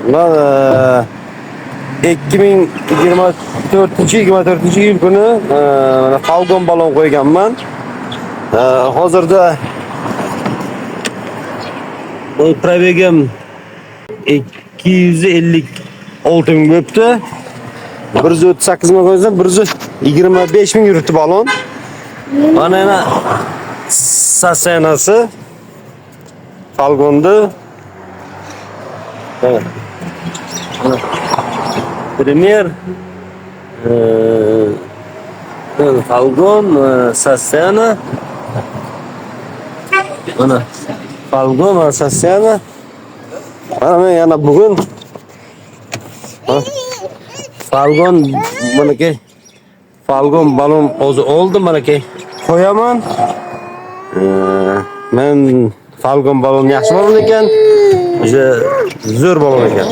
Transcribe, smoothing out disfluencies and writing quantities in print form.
Man 2024-yil kuni mana Falcon balon qo'yganman. Hozirda probegim 256 ming bo'libdi. 138 ming qo'ysam 125 ming yuribdi balon. Mana yana sasenasi Falcon'da. Premier Falcon Sassiana. Mana Falcon Sassiana. Mana yana bugun Falcon manaki Falcon balon o'zi oldi manaki qo'yaman. Men Falcon balon yaxshi balon ekan. Zo'r balon ekan.